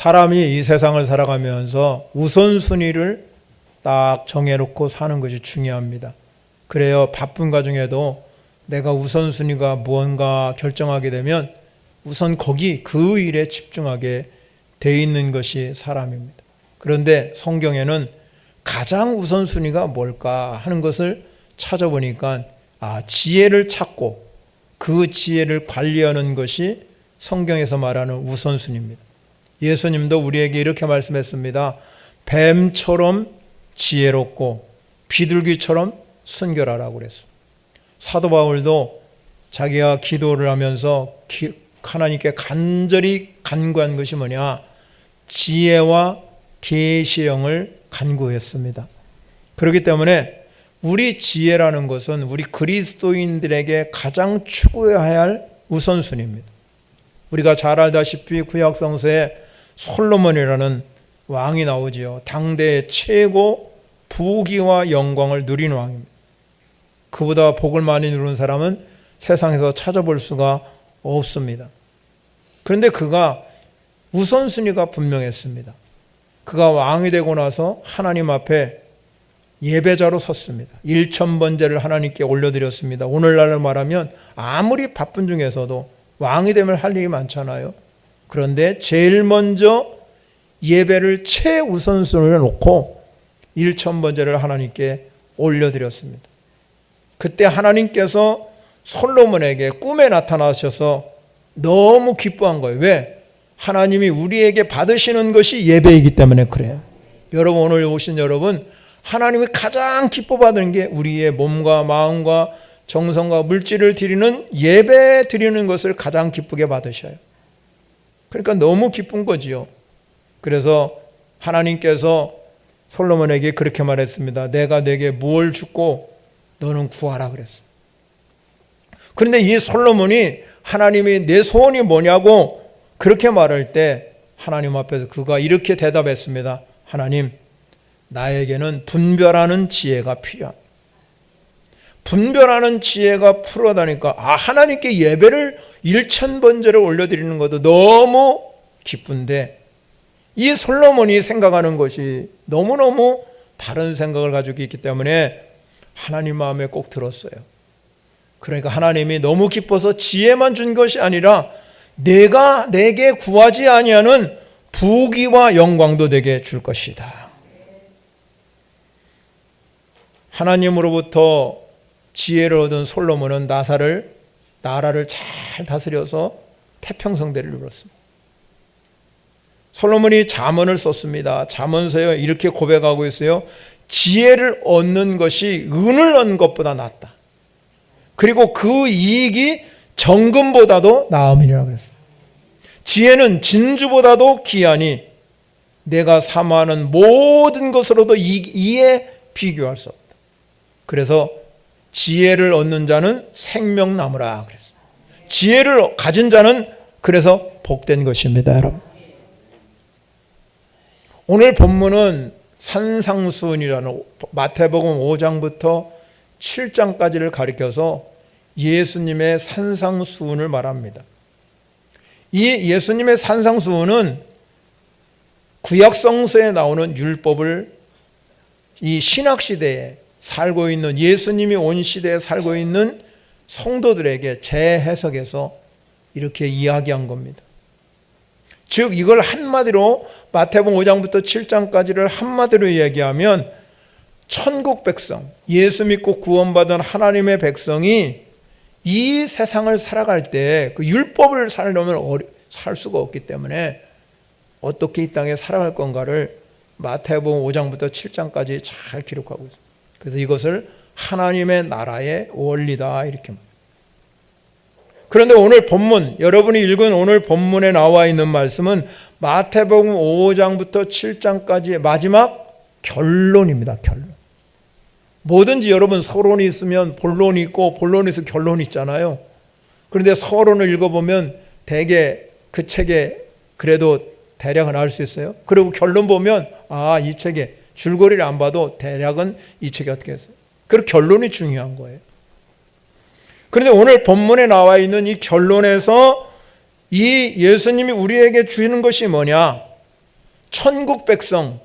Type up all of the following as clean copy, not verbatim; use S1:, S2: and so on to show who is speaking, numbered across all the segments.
S1: 사람이 이 세상을 살아가면서 우선순위를 딱 정해놓고 사는 것이 중요합니다. 그래요. 바쁜 가정에도 내가 우선순위가 무언가 결정하게 되면 우선 거기 그 일에 집중하게 돼 있는 것이 사람입니다. 그런데 성경에는 가장 우선순위가 뭘까 하는 것을 찾아보니까 지혜를 찾고 그 지혜를 관리하는 것이 성경에서 말하는 우선순위입니다. 예수님도 우리에게 이렇게 말씀했습니다. 뱀처럼 지혜롭고 비둘기처럼 순결하라고 그랬어요. 사도 바울도 자기가 기도를 하면서 하나님께 간절히 간구한 것이 뭐냐? 지혜와 계시의 영을 간구했습니다. 그렇기 때문에 우리 지혜라는 것은 우리 그리스도인들에게 가장 추구해야 할 우선순위입니다. 우리가 잘 알다시피 구약 성서에 솔로몬이라는 왕이 나오지요. 당대의 최고 부귀와 영광을 누린 왕입니다. 그보다 복을 많이 누린 사람은 세상에서 찾아볼 수가 없습니다. 그런데 그가 우선순위가 분명했습니다. 그가 왕이 되고 나서 하나님 앞에 예배자로 섰습니다. 1000번제를 하나님께 올려드렸습니다. 오늘날로 말하면 아무리 바쁜 중에서도 왕이 되면 할 일이 많잖아요. 그런데 제일 먼저 예배를 최우선순위로 놓고 1000번제를 하나님께 올려드렸습니다. 그때 하나님께서 솔로몬에게 꿈에 나타나셔서 너무 기뻐한 거예요. 왜? 하나님이 우리에게 받으시는 것이 예배이기 때문에 그래요. 여러분, 오늘 오신 여러분, 하나님이 가장 기뻐받는 게 우리의 몸과 마음과 정성과 물질을 드리는 예배 드리는 것을 가장 기쁘게 받으셔요. 그러니까 너무 기쁜 거지요. 그래서 하나님께서 솔로몬에게 그렇게 말했습니다. 내가 내게 뭘 주고 너는 구하라 그랬어요. 그런데 이 솔로몬이 하나님이 내 소원이 뭐냐고 그렇게 말할 때 하나님 앞에서 그가 이렇게 대답했습니다. 하나님, 나에게는 분별하는 지혜가 필요합니다. 분별하는 지혜가 필요하다니까 하나님께 예배를 1000번제를 올려드리는 것도 너무 기쁜데 이 솔로몬이 생각하는 것이 너무너무 다른 생각을 가지고 있기 때문에 하나님 마음에 꼭 들었어요. 그러니까 하나님이 너무 기뻐서 지혜만 준 것이 아니라 내가 내게 구하지 아니하는 부귀와 영광도 내게 줄 것이다. 하나님으로부터 지혜를 얻은 솔로몬은 나라를 잘 다스려서 태평성대를 이뤘습니다. 솔로몬이 잠언을 썼습니다. 잠언서에 이렇게 고백하고 있어요. 지혜를 얻는 것이 은을 얻는 것보다 낫다. 그리고 그 이익이 정금보다도 나음이라 그랬어요. 지혜는 진주보다도 귀하니 내가 사모하는 모든 것으로도 이에 비교할 수 없다. 그래서 지혜를 얻는 자는 생명나무라 그랬어요. 지혜를 가진 자는 그래서 복된 것입니다, 여러분. 오늘 본문은 산상수훈이라는 마태복음 5장부터 7장까지를 가리켜서 예수님의 산상수훈을 말합니다. 이 예수님의 산상수훈은 구약성서에 나오는 율법을 이 신학시대에 살고 있는 예수님이 온 시대에 살고 있는 성도들에게 재해석해서 이렇게 이야기한 겁니다. 즉 이걸 한마디로 마태복음 5장부터 7장까지를 한마디로 이야기하면 천국 백성, 예수 믿고 구원받은 하나님의 백성이 이 세상을 살아갈 때 그 율법을 살려면 살 수가 없기 때문에 어떻게 이 땅에 살아갈 건가를 마태복음 5장부터 7장까지 잘 기록하고 있습니다. 그래서 이것을 하나님의 나라의 원리다 이렇게 말합니다. 그런데 오늘 본문, 여러분이 읽은 오늘 본문에 나와 있는 말씀은 마태복음 5장부터 7장까지의 마지막 결론입니다. 결론. 뭐든지 여러분 서론이 있으면 본론이 있고 본론이 있으면 결론이 있잖아요. 그런데 서론을 읽어보면 대개 그 책에 그래도 대략은 알 수 있어요. 그리고 결론 보면 이 책에 줄거리를 안 봐도 대략은 이 책이 어떻게 했어요. 그리고 결론이 중요한 거예요. 그런데 오늘 본문에 나와 있는 이 결론에서 이 예수님이 우리에게 주는 것이 뭐냐? 천국 백성,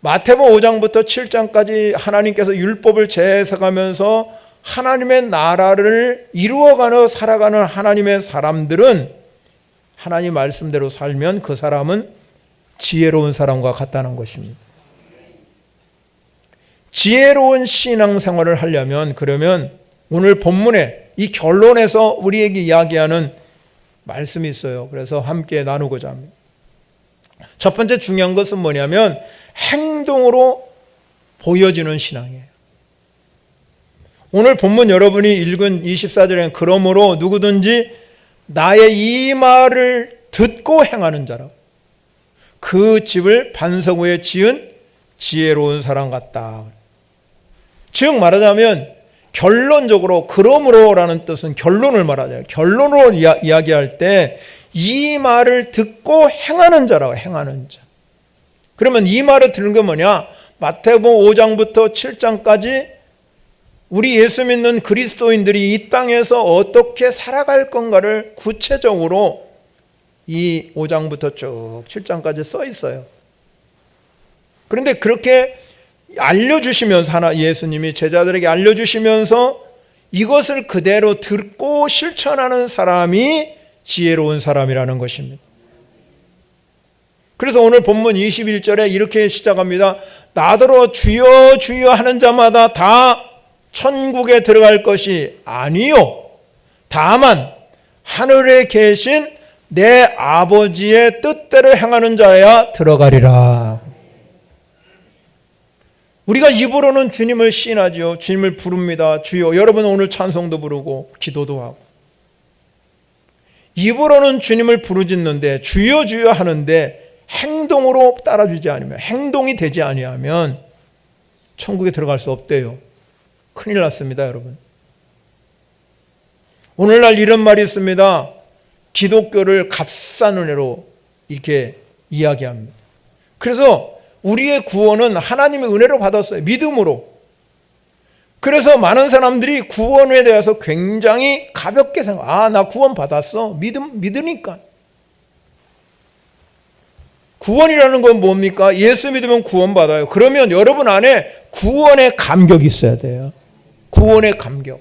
S1: 마태복음 5장부터 7장까지 하나님께서 율법을 재해석하면서 하나님의 나라를 이루어가며 살아가는 하나님의 사람들은 하나님 말씀대로 살면 그 사람은 지혜로운 사람과 같다는 것입니다. 지혜로운 신앙생활을 하려면, 그러면 오늘 본문에 이 결론에서 우리에게 이야기하는 말씀이 있어요. 그래서 함께 나누고자 합니다. 첫 번째 중요한 것은 뭐냐면 행동으로 보여지는 신앙이에요. 오늘 본문 여러분이 읽은 24절에는 그러므로 누구든지 나의 이 말을 듣고 행하는 자라 그 집을 반석 위에 지은 지혜로운 사람 같다. 즉 말하자면 결론적으로 그러므로라는 뜻은 결론을 말하잖아요. 결론으로 이야기할 때 이 말을 듣고 행하는 자라고, 행하는 자. 그러면 이 말을 들은 게 뭐냐? 마태복음 5장부터 7장까지 우리 예수 믿는 그리스도인들이 이 땅에서 어떻게 살아갈 건가를 구체적으로 이 5장부터 쭉 7장까지 써 있어요. 그런데 그렇게 알려주시면서 예수님이 제자들에게 알려주시면서 이것을 그대로 듣고 실천하는 사람이 지혜로운 사람이라는 것입니다. 그래서 오늘 본문 21절에 이렇게 시작합니다. 나더러 주여 주여 하는 자마다 다 천국에 들어갈 것이 아니요 다만 하늘에 계신 내 아버지의 뜻대로 행하는 자야 들어가리라. 우리가 입으로는 주님을 시인하죠. 주님을 부릅니다. 주여. 여러분 오늘 찬송도 부르고 기도도 하고 입으로는 주님을 부르짖는데 주여 주여 하는데 행동으로 따라주지 않으면, 행동이 되지 아니하면 천국에 들어갈 수 없대요. 큰일 났습니다, 여러분. 오늘날 이런 말이 있습니다. 기독교를 값싼 은혜로 이렇게 이야기합니다. 그래서 우리의 구원은 하나님의 은혜로 받았어요. 믿음으로. 그래서 많은 사람들이 구원에 대해서 굉장히 가볍게 생각. 나 구원 받았어. 믿으니까. 구원이라는 건 뭡니까? 예수 믿으면 구원 받아요. 그러면 여러분 안에 구원의 감격이 있어야 돼요. 구원의 감격.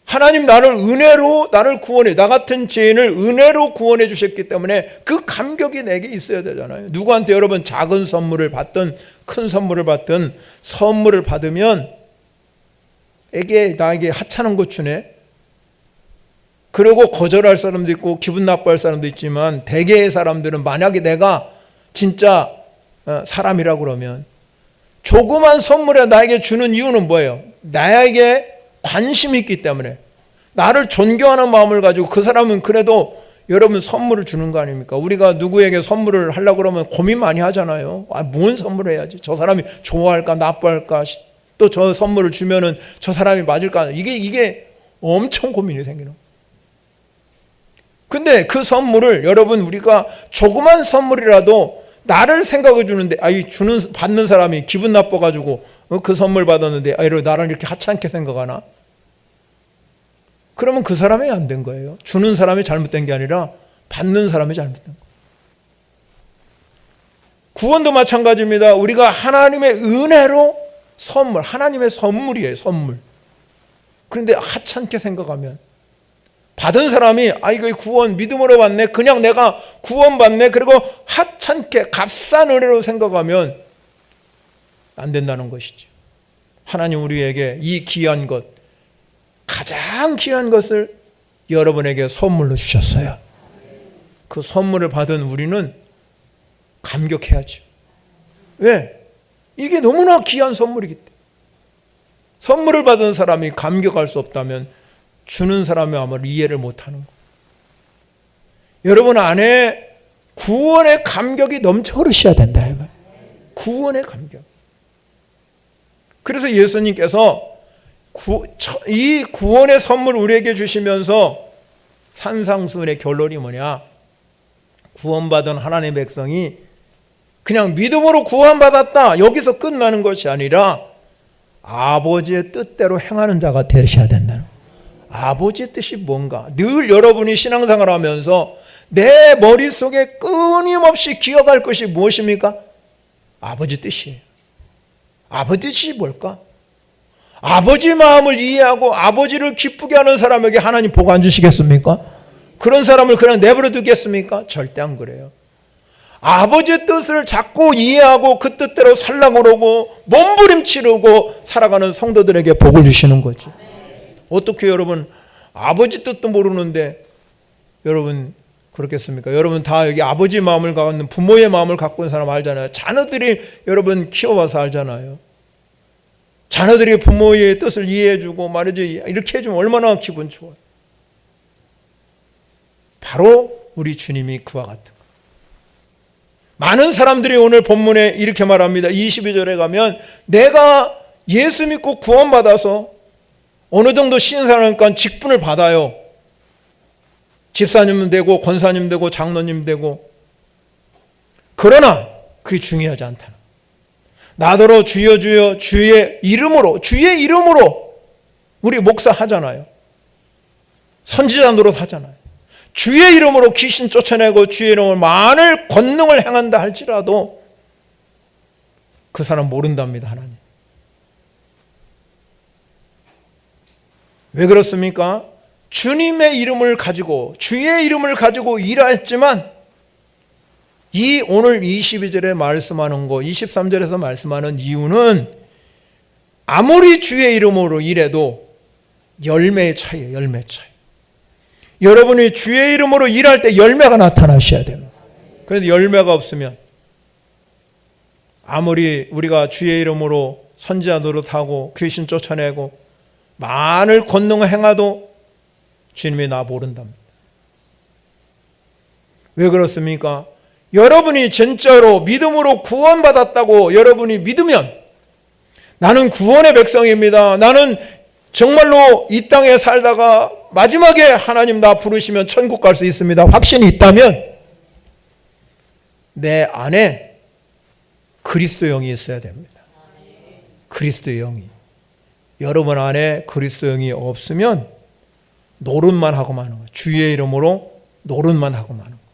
S1: 하나님 나를 은혜로 나를 구원해. 나 같은 죄인을 은혜로 구원해 주셨기 때문에 그 감격이 내게 있어야 되잖아요. 누구한테 여러분 작은 선물을 받든 큰 선물을 받든 선물을 받으면 나에게 하찮은 것 주네. 그러고 거절할 사람도 있고 기분 나빠할 사람도 있지만 대개의 사람들은 만약에 내가 진짜 사람이라고 그러면 조그만 선물에 나에게 주는 이유는 뭐예요? 나에게 관심이 있기 때문에 나를 존경하는 마음을 가지고 그 사람은 그래도 여러분 선물을 주는 거 아닙니까? 우리가 누구에게 선물을 하려고 그러면 고민 많이 하잖아요. 뭔 선물을 해야지? 저 사람이 좋아할까 나빠할까? 또 저 선물을 주면은 저 사람이 맞을까? 이게 엄청 고민이 생기는 거예요. 근데 그 선물을 여러분 우리가 조그만 선물이라도 나를 생각해 주는데 받는 사람이 기분 나빠가지고 그 선물 받았는데 나를 이렇게 하찮게 생각하나? 그러면 그 사람이 안 된 거예요. 주는 사람이 잘못된 게 아니라 받는 사람이 잘못된 거예요. 구원도 마찬가지입니다. 우리가 하나님의 은혜로 선물, 하나님의 선물이에요. 선물. 그런데 하찮게 생각하면 받은 사람이 이거 구원 믿음으로 받네. 그냥 내가 구원 받네. 그리고 하찮게 값싼 은혜로 생각하면 안 된다는 것이죠. 하나님 우리에게 이 귀한 것, 가장 귀한 것을 여러분에게 선물로 주셨어요. 그 선물을 받은 우리는 감격해야죠. 왜? 이게 너무나 귀한 선물이기 때문에. 선물을 받은 사람이 감격할 수 없다면 주는 사람이 아마 이해를 못하는 거예요. 여러분 안에 구원의 감격이 넘쳐 흐르셔야 된다. 구원의 감격. 그래서 예수님께서 이 구원의 선물 우리에게 주시면서 산상수훈의 결론이 뭐냐? 구원받은 하나님의 백성이 그냥 믿음으로 구원받았다 여기서 끝나는 것이 아니라 아버지의 뜻대로 행하는 자가 되셔야 된다는 거예요. 아버지의 뜻이 뭔가? 늘 여러분이 신앙생활 하면서 내 머릿속에 끊임없이 기억할 것이 무엇입니까? 아버지 뜻이에요. 아버지 뜻이 뭘까? 아버지 마음을 이해하고 아버지를 기쁘게 하는 사람에게 하나님 복 안 주시겠습니까? 그런 사람을 그냥 내버려 두겠습니까? 절대 안 그래요. 아버지의 뜻을 자꾸 이해하고 그 뜻대로 살라고 그러고 몸부림치르고 살아가는 성도들에게 복을 주시는 거죠. 어떻게 여러분 아버지 뜻도 모르는데 여러분 그렇겠습니까? 여러분 다 여기 아버지 마음을 갖는 부모의 마음을 갖고 있는 사람 알잖아요. 자녀들이 여러분 키워봐서 알잖아요. 자녀들이 부모의 뜻을 이해해주고 말이죠. 이렇게 해주면 얼마나 기분 좋아요. 바로 우리 주님이 그와 같은 거. 많은 사람들이 오늘 본문에 이렇게 말합니다. 22절에 가면 내가 예수 믿고 구원받아서 어느 정도 신앙하니까 직분을 받아요. 집사님 되고 권사님 되고 장로님 되고. 그러나 그게 중요하지 않다. 나더러 주여 주여 주의 이름으로 우리 목사 하잖아요. 선지자 노릇 하잖아요. 주의 이름으로 귀신 쫓아내고 주의 이름으로 많은 권능을 행한다 할지라도 그 사람 모른답니다. 하나님. 왜 그렇습니까? 주님의 이름을 가지고 주의 이름을 가지고 일하였지만 이 오늘 22절에 말씀하는 거 23절에서 말씀하는 이유는 아무리 주의 이름으로 일해도 열매의 차이예요. 열매 차이. 여러분이 주의 이름으로 일할 때 열매가 나타나셔야 됩니다. 그런데 열매가 없으면 아무리 우리가 주의 이름으로 선지자 노릇하고 귀신 쫓아내고 많은 권능을 행하도 주님이 나 모른답니다. 왜 그렇습니까? 여러분이 진짜로 믿음으로 구원받았다고 여러분이 믿으면 나는 구원의 백성입니다. 나는 정말로 이 땅에 살다가 마지막에 하나님 나 부르시면 천국 갈 수 있습니다. 확신이 있다면 내 안에 그리스도 영이 있어야 됩니다. 그리스도 영이. 여러분 안에 그리스도 영이 없으면 노릇만 하고 마는 거예요. 주의 이름으로 노릇만 하고 마는 거예요.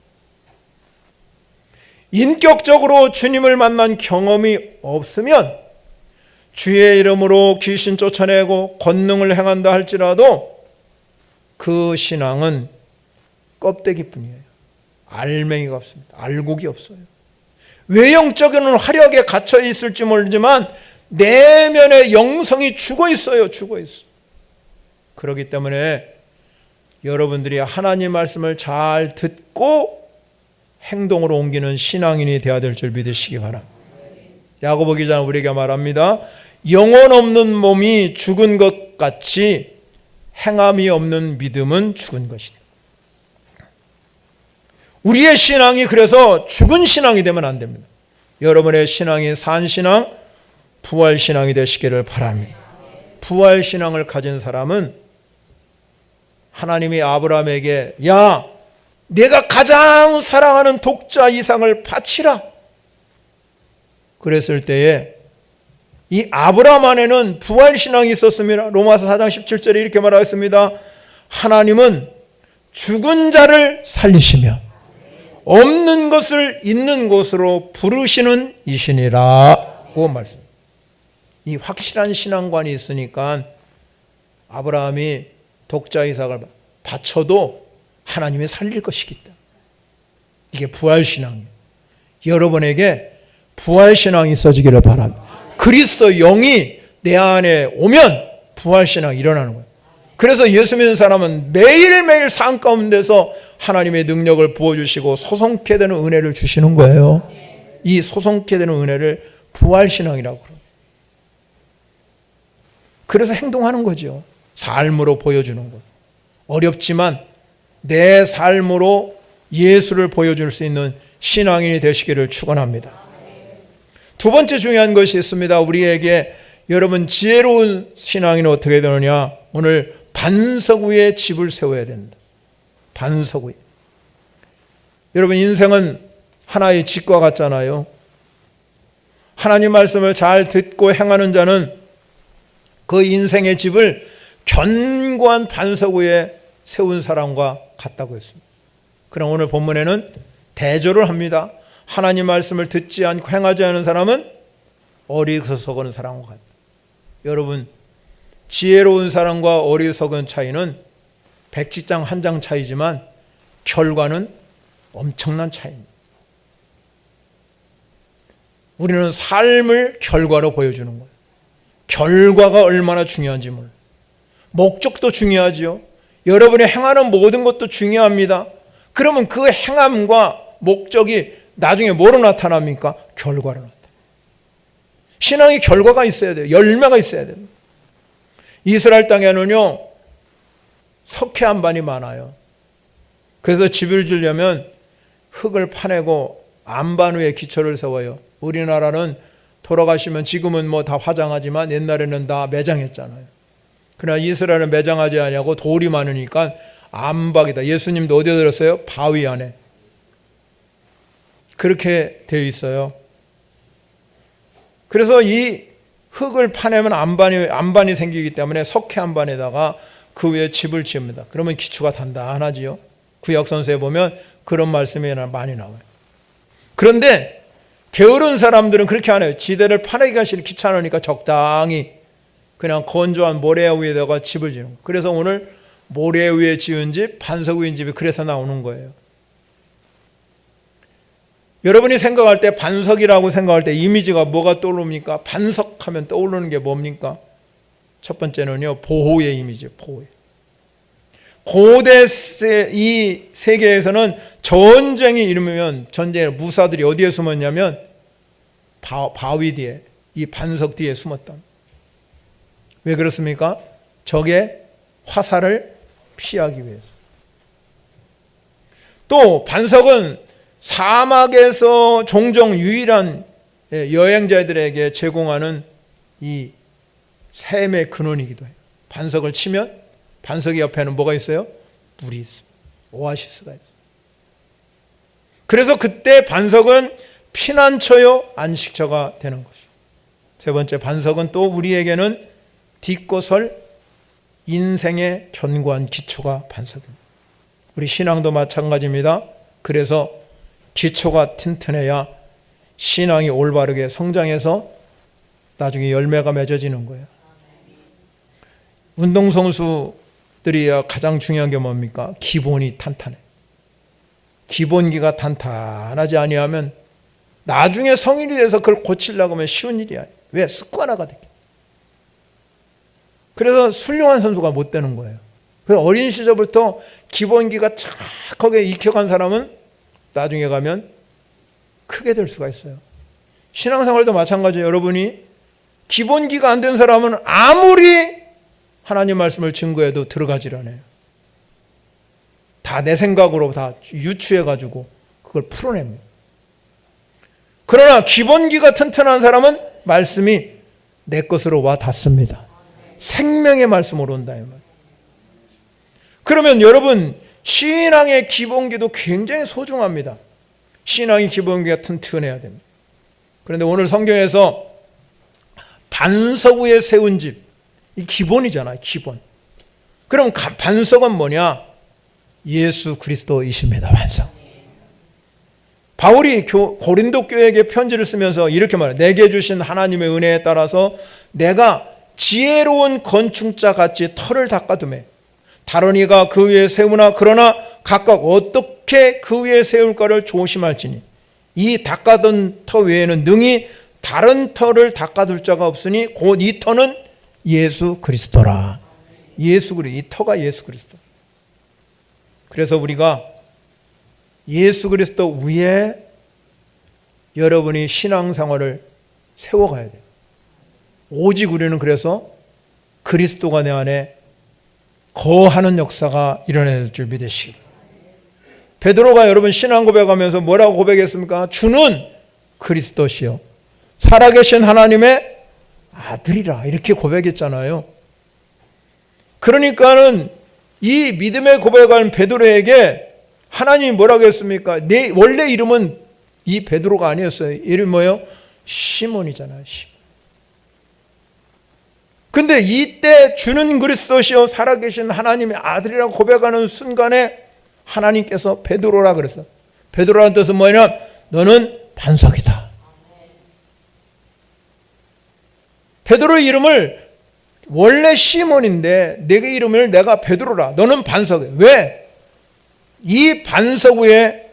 S1: 인격적으로 주님을 만난 경험이 없으면 주의 이름으로 귀신 쫓아내고 권능을 행한다 할지라도 그 신앙은 껍데기뿐이에요. 알맹이가 없습니다. 알곡이 없어요. 외형적인 화력에 갇혀 있을지 모르지만 내면의 영성이 죽어 있어요. 죽어 있어요. 그렇기 때문에 여러분들이 하나님 말씀을 잘 듣고 행동으로 옮기는 신앙인이 되어야 될 줄 믿으시기 바랍니다. 야고보 기자는 우리에게 말합니다. 영혼 없는 몸이 죽은 것 같이 행함이 없는 믿음은 죽은 것이다. 우리의 신앙이 그래서 죽은 신앙이 되면 안 됩니다. 여러분의 신앙이 산 신앙, 부활 신앙이 되시기를 바랍니다. 부활 신앙을 가진 사람은 하나님이 아브라함에게 야, 내가 가장 사랑하는 독자 이삭을 바치라. 그랬을 때에 이 아브라함 안에는 부활 신앙이 있었습니다. 로마서 4장 17절에 이렇게 말하였습니다. 하나님은 죽은 자를 살리시며 없는 것을 있는 것으로 부르시는 이시니라고 말씀. 이 확실한 신앙관이 있으니까 아브라함이 독자 이삭을 바쳐도 하나님이 살릴 것이겠다. 이게 부활 신앙이에요. 여러분에게 부활 신앙이 있어지기를 바랍니다. 그리스도 영이 내 안에 오면 부활 신앙이 일어나는 거예요. 그래서 예수 믿는 사람은 매일매일 삶 가운데서 하나님의 능력을 부어주시고 소성케 되는 은혜를 주시는 거예요. 이 소성케 되는 은혜를 부활 신앙이라고 그래요. 그래서 행동하는 거죠. 삶으로 보여주는 것. 어렵지만 내 삶으로 예수를 보여줄 수 있는 신앙인이 되시기를 축원합니다. 두 번째 중요한 것이 있습니다. 우리에게 여러분 지혜로운 신앙인은 어떻게 되느냐? 오늘 반석 위에 집을 세워야 된다. 반석 위에. 여러분 인생은 하나의 집과 같잖아요. 하나님 말씀을 잘 듣고 행하는 자는 그 인생의 집을 견고한 반석 위에 세운 사람과 같다고 했습니다. 그럼 오늘 본문에는 대조를 합니다. 하나님 말씀을 듣지 않고 행하지 않은 사람은 어리석은 사람과 같다. 여러분, 지혜로운 사람과 어리석은 차이는 백지장 한 장 차이지만 결과는 엄청난 차이입니다. 우리는 삶을 결과로 보여주는 거예요. 결과가 얼마나 중요한지 몰라요. 목적도 중요하지요. 여러분이 행하는 모든 것도 중요합니다. 그러면 그 행함과 목적이 나중에 뭐로 나타납니까? 결과로 나타납니다. 신앙이 결과가 있어야 돼요. 열매가 있어야 됩니다. 이스라엘 땅에는요, 석회 안반이 많아요. 그래서 집을 지으려면 흙을 파내고 안반 위에 기초를 세워요. 우리나라는 돌아가시면 지금은 뭐 다 화장하지만 옛날에는 다 매장했잖아요. 그러나 이스라엘은 매장하지 않냐고 돌이 많으니까 안박이다. 예수님도 어디에 들었어요? 바위 안에. 그렇게 되어 있어요. 그래서 이 흙을 파내면 안반이 생기기 때문에 석회 안반에다가 그 위에 집을 지읍니다. 그러면 기초가 단단하지요. 구약선서에 보면 그런 말씀이 많이 나와요. 그런데 게으른 사람들은 그렇게 안 해요. 지대를 파내기가 귀찮으니까 적당히 그냥 건조한 모래 위에다가 집을 지는 거예요. 그래서 오늘 모래 위에 지은 집, 반석 위에 집이 그래서 나오는 거예요. 여러분이 생각할 때 반석이라고 생각할 때 이미지가 뭐가 떠오릅니까? 반석하면 떠오르는 게 뭡니까? 첫 번째는요, 보호의 이미지, 보호. 고대 이 세계에서는 전쟁이 일으면 전쟁에 무사들이 어디에 숨었냐면 바위 뒤에, 이 반석 뒤에 숨었다. 왜 그렇습니까? 적의 화살을 피하기 위해서. 또 반석은 사막에서 종종 유일한 여행자들에게 제공하는 이 샘의 근원이기도 해요. 반석을 치면 반석 옆에는 뭐가 있어요? 물이 있어요. 오아시스가 있어요. 그래서 그때 반석은 피난처요, 안식처가 되는 것이죠. 세 번째, 반석은 또 우리에게는 딛고 설 인생의 견고한 기초가 반석입니다. 우리 신앙도 마찬가지입니다. 그래서 기초가 튼튼해야 신앙이 올바르게 성장해서 나중에 열매가 맺어지는 거예요. 운동선수들이 가장 중요한 게 뭡니까? 기본이 탄탄해. 기본기가 탄탄하지 아니하면 나중에 성인이 돼서 그걸 고치려고 하면 쉬운 일이 아니에요. 왜? 습관화가 되기. 그래서 훌륭한 선수가 못 되는 거예요. 그래서 어린 시절부터 기본기가 착하게 익혀간 사람은 나중에 가면 크게 될 수가 있어요. 신앙생활도 마찬가지예요. 여러분이 기본기가 안 된 사람은 아무리 하나님 말씀을 증거해도 들어가질 않아요. 다 내 생각으로 다 유추해가지고 그걸 풀어냅니다. 그러나 기본기가 튼튼한 사람은 말씀이 내 것으로 와 닿습니다. 생명의 말씀으로 온다. 그러면 여러분, 신앙의 기본기도 굉장히 소중합니다. 신앙의 기본기가 튼튼해야 됩니다. 그런데 오늘 성경에서 반석 위에 세운 집, 이 기본이잖아요. 기본. 그럼 반석은 뭐냐? 예수 그리스도이십니다. 반석. 바울이 고린도 교회에게 편지를 쓰면서 이렇게 말해요. 내게 주신 하나님의 은혜에 따라서 내가 지혜로운 건축자 같이 터를 닦아두매 다른 이가 그 위에 세우나 그러나 각각 어떻게 그 위에 세울까를 조심할지니 이 닦아둔 터 외에는 능히 다른 터를 닦아둘 자가 없으니 곧 이 터는 예수 그리스도라. 예수 그리스도. 이 터가 예수 그리스도. 그래서 우리가 예수 그리스도 위에 여러분이 신앙생활을 세워가야 돼요. 오직 우리는 그래서 그리스도가 내 안에 거하는 역사가 일어날 줄 믿으시기. 베드로가 여러분 신앙 고백하면서 뭐라고 고백했습니까? 주는 그리스도시요 살아계신 하나님의 아들이라 이렇게 고백했잖아요. 그러니까는 이 믿음의 고백한 베드로에게 하나님이 뭐라고 했습니까? 내 원래 이름은 이 베드로가 아니었어요. 이름이 뭐예요? 시몬이잖아요. 시몬. 근데 이때 주는 그리스도시요 살아계신 하나님의 아들이라고 고백하는 순간에 하나님께서 베드로라 그랬어. 베드로라는 뜻은 뭐냐면 너는 반석이다. 베드로의 이름을 원래 시몬인데 내게 이름을 내가 베드로라. 너는 반석이야. 왜? 이 반석 위에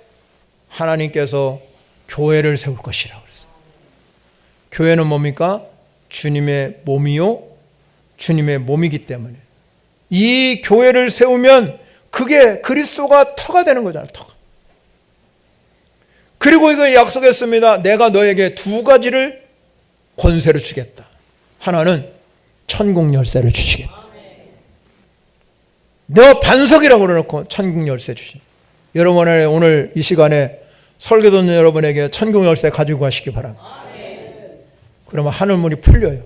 S1: 하나님께서 교회를 세울 것이라 그랬어요. 교회는 뭡니까? 주님의 몸이요, 주님의 몸이기 때문에 이 교회를 세우면 그게 그리스도가 터가 되는 거잖아요. 터가. 그리고 이거 약속했습니다. 내가 너에게 두 가지를 권세를 주겠다. 하나는 천국 열쇠를 주시겠다. 너 반석이라고 그러놓고 천국 열쇠 주시. 여러분의 오늘 이 시간에 설교 듣는 여러분에게 천국 열쇠 가지고 가시기 바랍니다. 그러면 하늘문이 풀려요.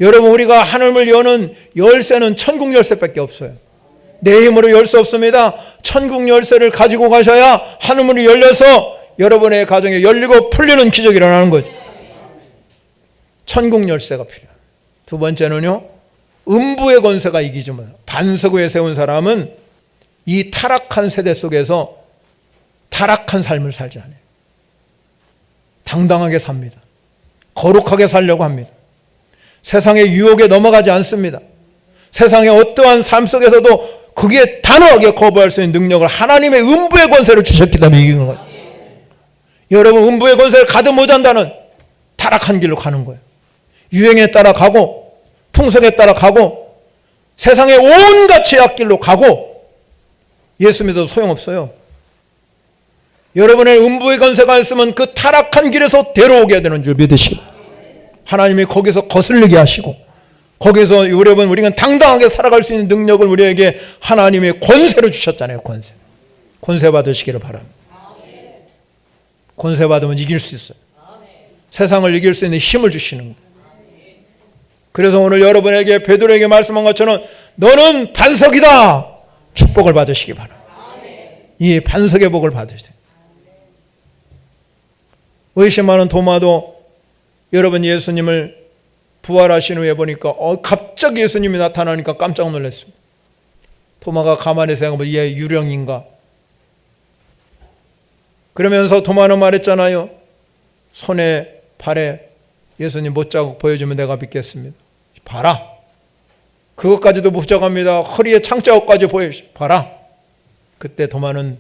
S1: 여러분, 우리가 하늘문 여는 열쇠는 천국 열쇠밖에 없어요. 내 힘으로 열 수 없습니다. 천국 열쇠를 가지고 가셔야 하늘문이 열려서 여러분의 가정에 열리고 풀리는 기적이 일어나는 거죠. 천국 열쇠가 필요해요. 두 번째는요, 음부의 권세가 이기지 못해요. 반석 위에 세운 사람은 이 타락한 세대 속에서 타락한 삶을 살지 않아요. 당당하게 삽니다. 거룩하게 살려고 합니다. 세상의 유혹에 넘어가지 않습니다. 세상의 어떠한 삶 속에서도 그게 단호하게 거부할 수 있는 능력을 하나님의 음부의 권세를 주셨기 때문에 이기는 거예요. 여러분, 음부의 권세를 가득 못한다는 타락한 길로 가는 거예요. 유행에 따라 가고 풍속에 따라 가고 세상의 온갖 죄악길로 가고 예수 믿어도 소용없어요. 여러분의 음부의 권세가 있으면 그 타락한 길에서 데려오게 되는 줄 믿으시고 하나님이 거기서 거슬리게 하시고 거기서 여러분 우리가 당당하게 살아갈 수 있는 능력을 우리에게 하나님의 권세로 주셨잖아요. 권세 받으시기를 바랍니다. 권세 받으면 이길 수 있어요. 세상을 이길 수 있는 힘을 주시는 거예요. 그래서 오늘 여러분에게 베드로에게 말씀한 것처럼 너는 반석이다. 축복을 받으시기 바랍니다. 이 반석의 복을 받으세요. 의심 많은 도마도 여러분 예수님을 부활하신 후에 보니까 갑자기 예수님이 나타나니까 깜짝 놀랐습니다. 도마가 가만히 생각해보면 얘 유령인가? 그러면서 도마는 말했잖아요. 손에 발에 예수님 못자국 보여주면 내가 믿겠습니다. 봐라. 그것까지도 부족합니다. 허리에 창자국까지 보여주시. 봐라. 그때 도마는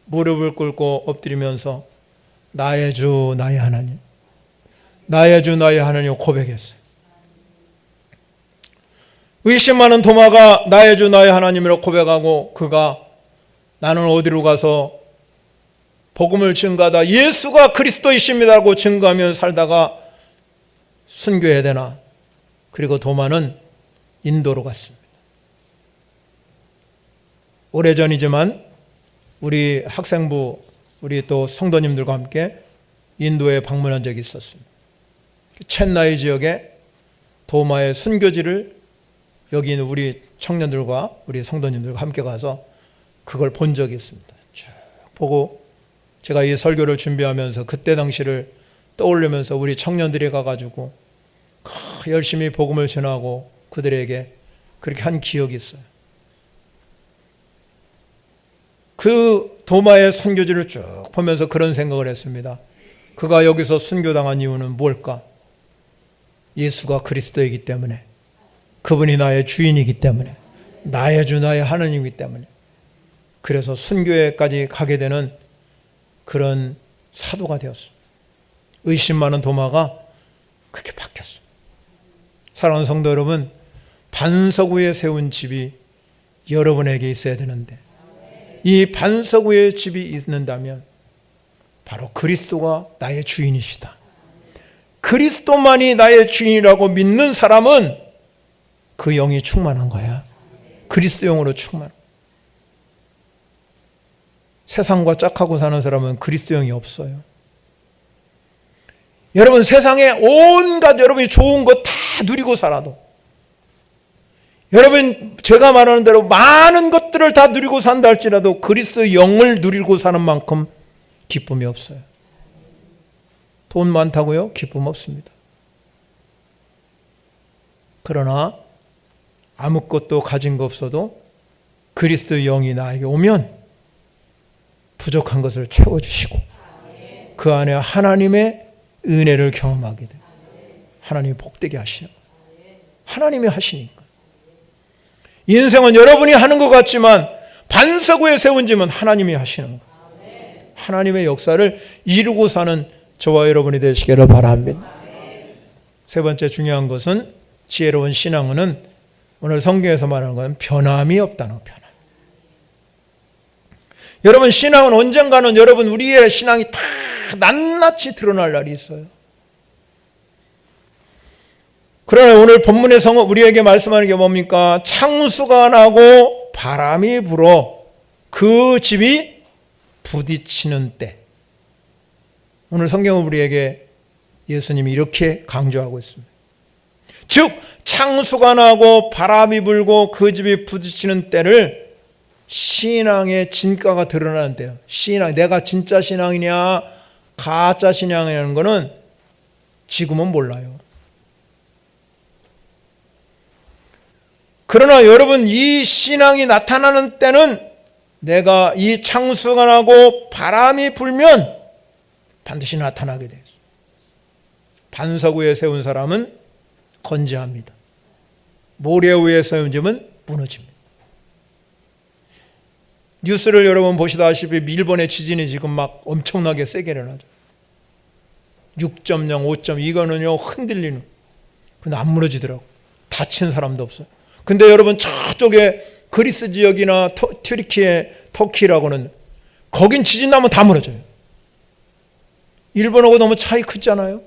S1: 무릎을 꿇고 엎드리면서 나의 주 나의 하나님, 나의 주 나의 하나님 고백했어요. 의심 많은 도마가 나의 주 나의 하나님이라고 고백하고 그가 나는 어디로 가서 복음을 증거하다 예수가 그리스도이십니다라고 증거하며 살다가 순교해야 되나. 그리고 도마는 인도로 갔습니다. 오래전이지만 우리 학생부 우리 또 성도님들과 함께 인도에 방문한 적이 있었습니다. 첸나이 지역에 도마의 순교지를 여기 있는 우리 청년들과 우리 성도님들과 함께 가서 그걸 본 적이 있습니다. 쭉 보고 제가 이 설교를 준비하면서 그때 당시를 떠올리면서 우리 청년들이 가가지고 열심히 복음을 전하고 그들에게 그렇게 한 기억이 있어요. 그 도마의 선교지를 쭉 보면서 그런 생각을 했습니다. 그가 여기서 순교당한 이유는 뭘까? 예수가 그리스도이기 때문에, 그분이 나의 주인이기 때문에, 나의 주 나의 하나님이기 때문에, 그래서 순교에까지 가게 되는 그런 사도가 되었습니다. 의심 많은 도마가 그렇게 바뀌었습니다. 사랑하는 성도 여러분, 반석 위에 세운 집이 여러분에게 있어야 되는데 이 반석 위에 집이 있는다면 바로 그리스도가 나의 주인이시다. 그리스도만이 나의 주인이라고 믿는 사람은 그 영이 충만한 거야. 그리스도 영으로 충만. 세상과 짝하고 사는 사람은 그리스도 영이 없어요. 여러분 세상에 온갖 여러분이 좋은 거 다 누리고 살아도 여러분 제가 말하는 대로 많은 것들을 다 누리고 산다 할지라도 그리스도 영을 누리고 사는 만큼 기쁨이 없어요. 돈 많다고요? 기쁨 없습니다. 그러나 아무것도 가진 거 없어도 그리스도 영이 나에게 오면 부족한 것을 채워주시고 그 안에 하나님의 은혜를 경험하게 돼요. 하나님이 복되게 하시는 거예요. 하나님이 하시니까. 인생은 여러분이 하는 것 같지만 반석 위에 세운 집은 하나님이 하시는 거예요. 하나님의 역사를 이루고 사는 저와 여러분이 되시기를 바랍니다. 세 번째 중요한 것은 지혜로운 신앙은 오늘 성경에서 말하는 건 변함이 없다는 변함. 여러분 신앙은 언젠가는 여러분 우리의 신앙이 다 낱낱이 드러날 날이 있어요. 그러나 오늘 본문에서 우리에게 말씀하는 게 뭡니까? 창수가 나고 바람이 불어 그 집이 부딪히는 때. 오늘 성경은 우리에게 예수님이 이렇게 강조하고 있습니다. 즉 창수가 나고 바람이 불고 그 집이 부딪히는 때를 신앙의 진가가 드러나는 때요. 신앙, 내가 진짜 신앙이냐 가짜 신앙이냐는 거는 지금은 몰라요. 그러나 여러분 이 신앙이 나타나는 때는 내가 이 창수가 나고 바람이 불면 반드시 나타나게 돼요. 반석 위에 세운 사람은 건재합니다. 모래 위에 세운 집은 무너집니다. 뉴스를 여러분 보시다시피 일본의 지진이 지금 막 엄청나게 세게 일어나죠. 6.0, 5.0 이거는요 흔들리는. 근데 안 무너지더라고. 다친 사람도 없어요. 근데 여러분 저쪽에 그리스 지역이나 튀르키예, 터키라고는 거긴 지진 나면 다 무너져요. 일본하고 너무 차이 크잖아요.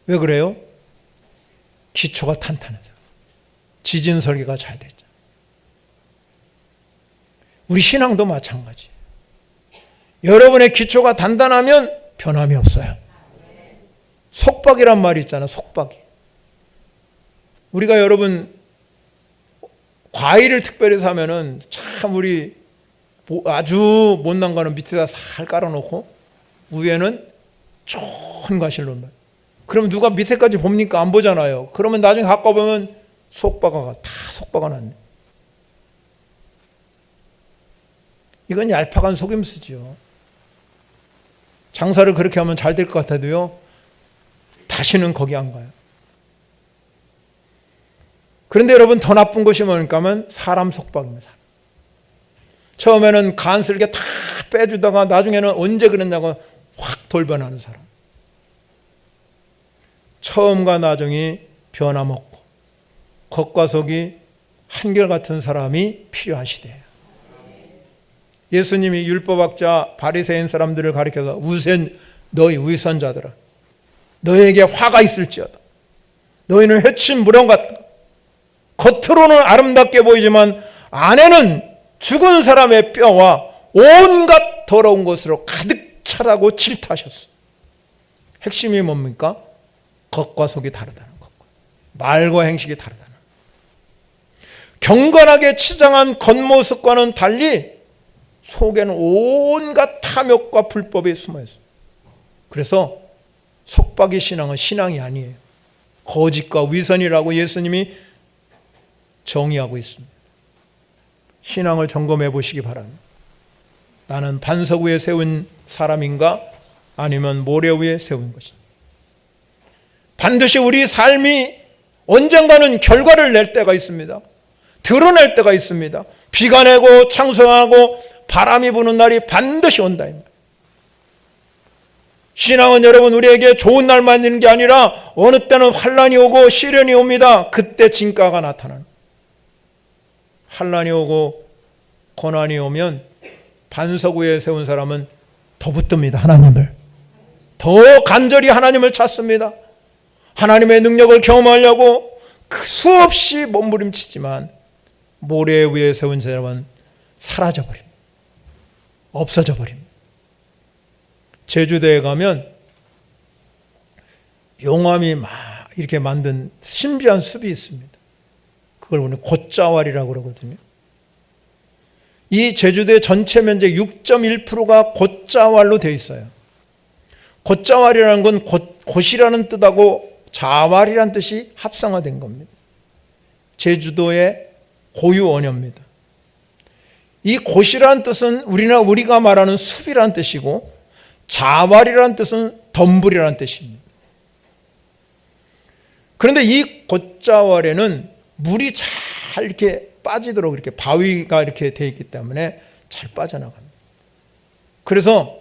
S1: 왜 그래요? 기초가 탄탄해서 지진 설계가 잘 됐죠. 우리 신앙도 마찬가지. 여러분의 기초가 단단하면 변함이 없어요. 속박이란 말이 있잖아요. 속박이. 우리가 여러분 과일을 특별히 사면은 참 우리 아주 못난 거는 밑에다 살 깔아놓고 위에는 좋은 과실로 넣어요. 그럼 누가 밑에까지 봅니까? 안 보잖아요. 그러면 나중에 갖고 보면 속박아가 다 속박아 놨네. 이건 얄팍한 속임수죠. 장사를 그렇게 하면 잘 될 것 같아도요 다시는 거기 안 가요. 그런데 여러분 더 나쁜 것이 뭡니까 하면 사람 속박입니다. 처음에는 간슬게 다 빼주다가 나중에는 언제 그랬냐고 확 돌변하는 사람. 처음과 나중이 변함없고 겉과 속이 한결같은 사람이 필요하시대요. 예수님이 율법학자 바리새인 사람들을 가리켜서 너희 위선자들아 너희에게 화가 있을지어다. 너희는 해친 무령 같다. 겉으로는 아름답게 보이지만 안에는 죽은 사람의 뼈와 온갖 더러운 것으로 가득 차다고 질타하셨어. 핵심이 뭡니까? 겉과 속이 다르다는 것과 말과 행식이 다르다는 것. 경건하게 치장한 겉모습과는 달리 속에는 온갖 탐욕과 불법이 숨어있어요. 그래서 속박이 신앙은 신앙이 아니에요. 거짓과 위선이라고 예수님이 정의하고 있습니다. 신앙을 점검해 보시기 바랍니다. 나는 반석 위에 세운 사람인가 아니면 모래 위에 세운 것인가. 반드시 우리 삶이 언젠가는 결과를 낼 때가 있습니다. 드러낼 때가 있습니다. 비가 내고 창성하고 바람이 부는 날이 반드시 온다. 신앙은 여러분 우리에게 좋은 날만 있는 게 아니라 어느 때는 환난이 오고 시련이 옵니다. 그때 진가가 나타나는. 환난이 오고 고난이 오면 반석 위에 세운 사람은 더 붙듭니다. 하나님을. 더 간절히 하나님을 찾습니다. 하나님의 능력을 경험하려고 수없이 몸부림치지만 모래 위에 세운 사람은 사라져버립니다. 없어져 버립니다. 제주도에 가면 용암이 막 이렇게 만든 신비한 숲이 있습니다. 그걸 우리 곶자왈이라고 그러거든요. 이 제주도의 전체 면적 6.1%가 곶자왈로 되어 있어요. 곶자왈이라는 건 곶이라는 뜻하고 자왈이라는 뜻이 합성화된 겁니다. 제주도의 고유 원어입니다. 이 곳이라는 뜻은 우리가 말하는 숲이라는 뜻이고, 자왈이라는 뜻은 덤불이라는 뜻입니다. 그런데 이 곶자왈에는 물이 잘 이렇게 빠지도록 이렇게 바위가 이렇게 되어 있기 때문에 잘 빠져나갑니다. 그래서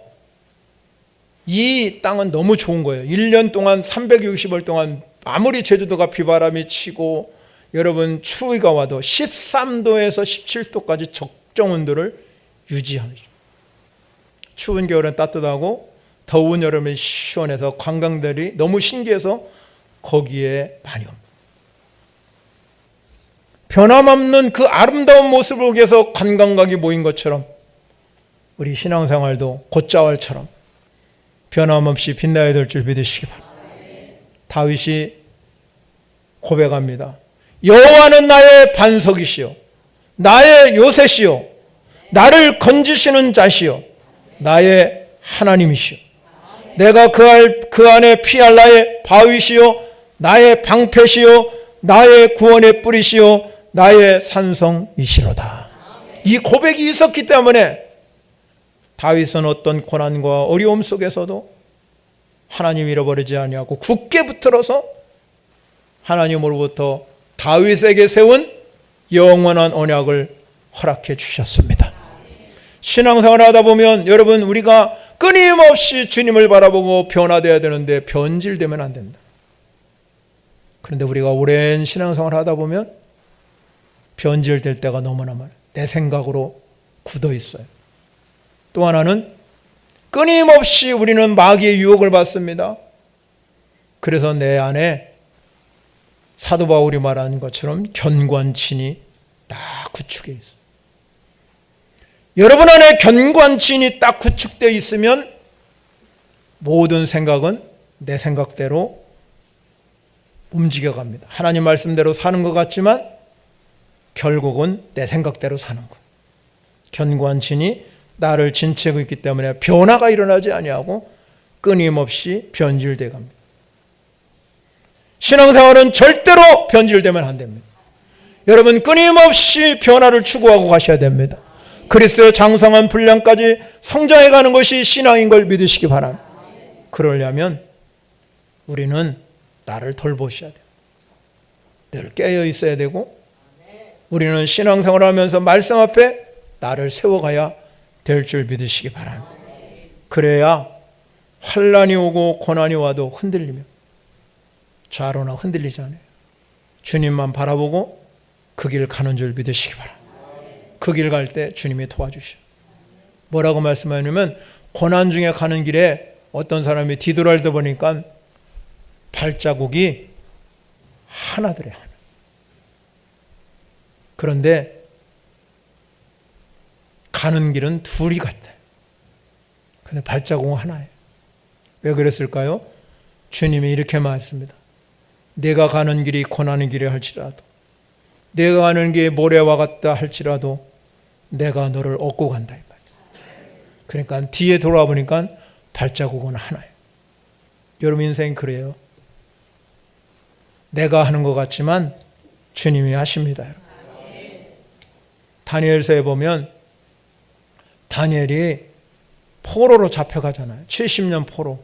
S1: 이 땅은 너무 좋은 거예요. 1년 동안 360일 동안 아무리 제주도가 비바람이 치고 여러분 추위가 와도 13도에서 17도까지 적정 온도를 유지합니다. 추운 겨울엔 따뜻하고 더운 여름엔 시원해서 관광들이 너무 신기해서 거기에 많이 옵니다. 변함없는 그 아름다운 모습을 보기 위해서 관광객이 모인 것처럼 우리 신앙생활도 곶자왈처럼 변함없이 빛나야 될 줄 믿으시기 바랍니다. 다윗이 고백합니다. 여호와는 나의 반석이시요 나의 요새시요 나를 건지시는 자시요 나의 하나님이시요 내가 그 안에 피할 나의 바위시요 나의 방패시요 나의 구원의 뿌리시요 나의 산성이시로다. 이 고백이 있었기 때문에 다윗은 어떤 고난과 어려움 속에서도 하나님 잃어버리지 아니하고 굳게 붙들어서 하나님으로부터 다윗에게 세운 영원한 언약을 허락해 주셨습니다. 신앙생활을 하다 보면 여러분 우리가 끊임없이 주님을 바라보고 변화되어야 되는데 변질되면 안 된다. 그런데 우리가 오랜 신앙생활을 하다 보면 변질될 때가 너무나 많아요. 내 생각으로 굳어 있어요. 또 하나는 끊임없이 우리는 마귀의 유혹을 받습니다. 그래서 내 안에 사도 바울이 말하는 것처럼 견관친이 딱 구축해 있어요. 여러분 안에 견관친이 딱 구축되어 있으면 모든 생각은 내 생각대로 움직여갑니다. 하나님 말씀대로 사는 것 같지만 결국은 내 생각대로 사는 것. 견관친이 나를 진치고 있기 때문에 변화가 일어나지 아니하고 끊임없이 변질되어 갑니다. 신앙생활은 절대로 변질되면 안 됩니다. 여러분 끊임없이 변화를 추구하고 가셔야 됩니다. 그리스도의 장성한 분량까지 성장해 가는 것이 신앙인 걸 믿으시기 바랍니다. 그러려면 우리는 나를 돌보셔야 돼요. 늘 깨어 있어야 되고 우리는 신앙생활을 하면서 말씀 앞에 나를 세워가야 될 줄 믿으시기 바랍니다. 그래야 환난이 오고 고난이 와도 흔들리면 좌로나 흔들리지 않아요. 주님만 바라보고 그 길 가는 줄 믿으시기 바랍니다. 그 길 갈 때 주님이 도와주셔요. 뭐라고 말씀하냐면 고난 중에 가는 길에 어떤 사람이 뒤돌아다 보니까 발자국이 하나더래요. 그런데 가는 길은 둘이 같아요. 근데 발자국은 하나예요. 왜 그랬을까요? 주님이 이렇게 말했습니다. 내가 가는 길이 고난의 길이 할지라도 내가 가는 길이 모래와 같다 할지라도 내가 너를 얻고 간다. 그러니까 뒤에 돌아보니까 발자국은 하나예요. 여러분 인생 그래요. 내가 하는 것 같지만 주님이 하십니다. 다니엘서에 보면 다니엘이 포로로 잡혀가잖아요. 70년 포로.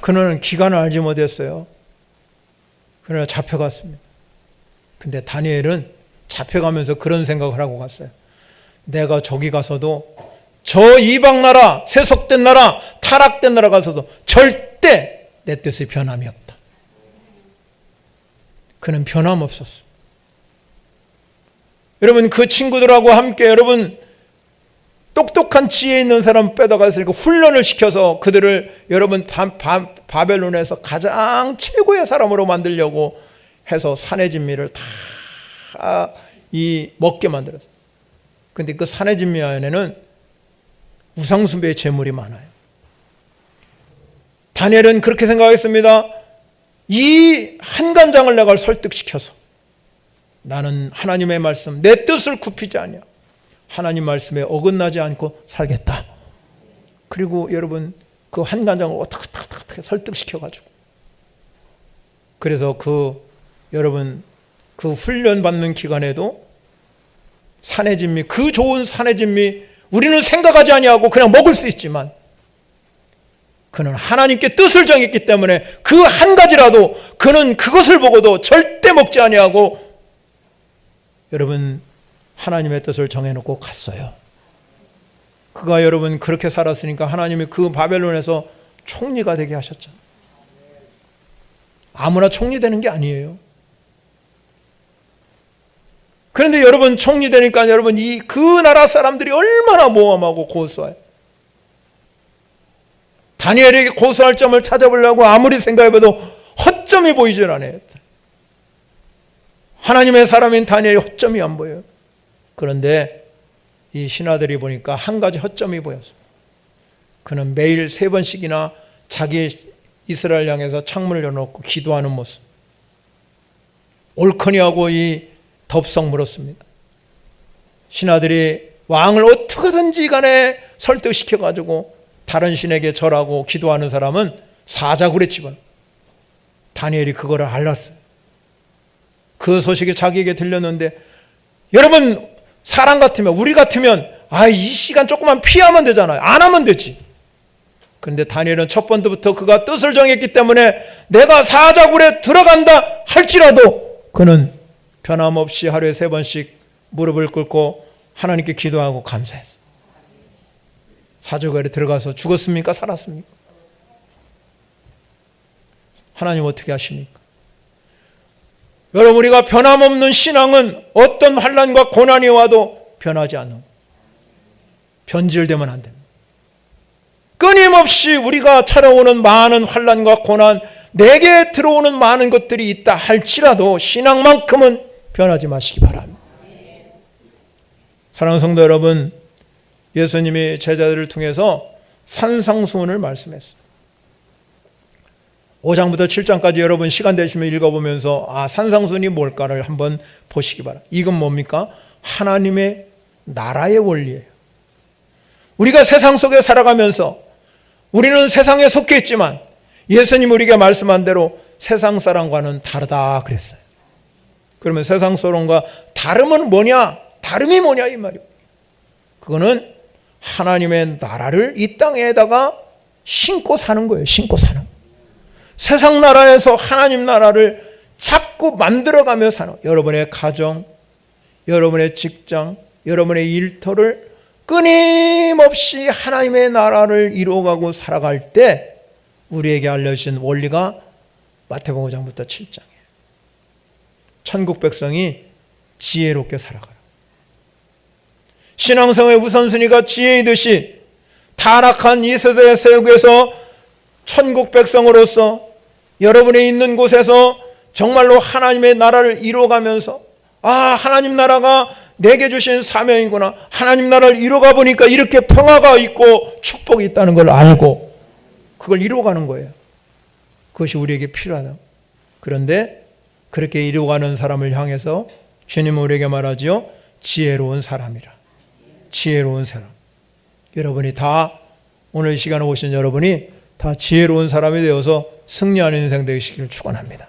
S1: 그는 기간을 알지 못했어요. 그러나 잡혀갔습니다. 근데 다니엘은 잡혀가면서 그런 생각을 하고 갔어요. 내가 저기 가서도 저 이방 나라, 세속된 나라, 타락된 나라 가서도 절대 내 뜻의 변함이 없다. 그는 변함없었어요. 여러분 그 친구들하고 함께 여러분 똑똑한 지혜 있는 사람 빼다가서 훈련을 시켜서 그들을 여러분 바벨론에서 가장 최고의 사람으로 만들려고 해서 산의 진미를 다 먹게 만들었어요. 그런데 그 산의 진미 안에는 우상숭배의 제물이 많아요. 다니엘은 그렇게 생각했습니다. 이 한 간장을 내가 설득시켜서 나는 하나님의 말씀 내 뜻을 굽히지 않냐 하나님 말씀에 어긋나지 않고 살겠다. 그리고 여러분 그 한 간장을 어떻게 설득시켜가지고 그래서 여러분 그 훈련 받는 기간에도 산의 진미, 그 좋은 산의 진미 우리는 생각하지 아니하고 그냥 먹을 수 있지만 그는 하나님께 뜻을 정했기 때문에 그 한 가지라도 그는 그것을 보고도 절대 먹지 아니하고 여러분 하나님의 뜻을 정해놓고 갔어요. 그가 여러분 그렇게 살았으니까 하나님이 그 바벨론에서 총리가 되게 하셨죠. 아무나 총리 되는 게 아니에요. 그런데 여러분 총리 되니까 여러분 그 나라 사람들이 얼마나 모험하고 고소해요. 다니엘에게 고소할 점을 찾아보려고 아무리 생각해봐도 허점이 보이질 않아요. 하나님의 사람인 다니엘이 허점이 안 보여요. 그런데 이 신하들이 보니까 한 가지 허점이 보였어요. 그는 매일 3번씩이나 자기 이스라엘 향해서 창문을 열어놓고 기도하는 모습. 옳거니 하고 이 덥석 물었습니다. 신하들이 왕을 어떻게든지 간에 설득시켜가지고 다른 신에게 절하고 기도하는 사람은 사자굴에 집어요. 다니엘이 그거를 알았어요. 그 소식이 자기에게 들렸는데 여러분 사람 같으면 우리 같으면 이 시간 조금만 피하면 되잖아요. 안 하면 되지. 그런데 다니엘은 첫 번부터 그가 뜻을 정했기 때문에 내가 사자굴에 들어간다 할지라도 그는 변함없이 하루에 3번씩 무릎을 꿇고 하나님께 기도하고 감사했어요. 사자굴에 들어가서 죽었습니까? 살았습니까? 하나님 어떻게 하십니까? 여러분 우리가 변함없는 신앙은 어떤 환난과 고난이 와도 변하지 않는 변질되면 안 됩니다. 끊임없이 우리가 찾아오는 많은 환난과 고난, 내게 들어오는 많은 것들이 있다 할지라도 신앙만큼은 변하지 마시기 바랍니다. 사랑하는 성도 여러분, 예수님이 제자들을 통해서 산상수훈을 말씀했어요. 5장부터 7장까지 여러분 시간 되시면 읽어보면서 산상수훈이 뭘까를 한번 보시기 바랍니다. 이건 뭡니까? 하나님의 나라의 원리예요. 우리가 세상 속에 살아가면서 우리는 세상에 속해 있지만 예수님 우리에게 말씀한 대로 세상 사람과는 다르다 그랬어요. 그러면 세상 사람과 다름은 뭐냐? 다름이 뭐냐 이 말이에요. 그거는 하나님의 나라를 이 땅에다가 신고 사는 거예요. 신고 사는 거예요. 세상 나라에서 하나님 나라를 자꾸 만들어가며 사는 여러분의 가정, 여러분의 직장, 여러분의 일터를 끊임없이 하나님의 나라를 이루어가고 살아갈 때 우리에게 알려주신 원리가 마태복음 5장부터 7장이에요. 천국 백성이 지혜롭게 살아가라. 신앙생활의 우선순위가 지혜이듯이 타락한 이 세대 세계에서 천국 백성으로서 여러분이 있는 곳에서 정말로 하나님의 나라를 이루어가면서 하나님 나라가 내게 주신 사명이구나. 하나님 나라를 이루어가 보니까 이렇게 평화가 있고 축복이 있다는 걸 알고 그걸 이루어가는 거예요. 그것이 우리에게 필요하다. 그런데 그렇게 이루어가는 사람을 향해서 주님은 우리에게 말하지요. 지혜로운 사람이라. 지혜로운 사람. 여러분이 다 오늘 이 시간에 오신 여러분이 다 지혜로운 사람이 되어서 승리하는 인생 되시기를 축원합니다.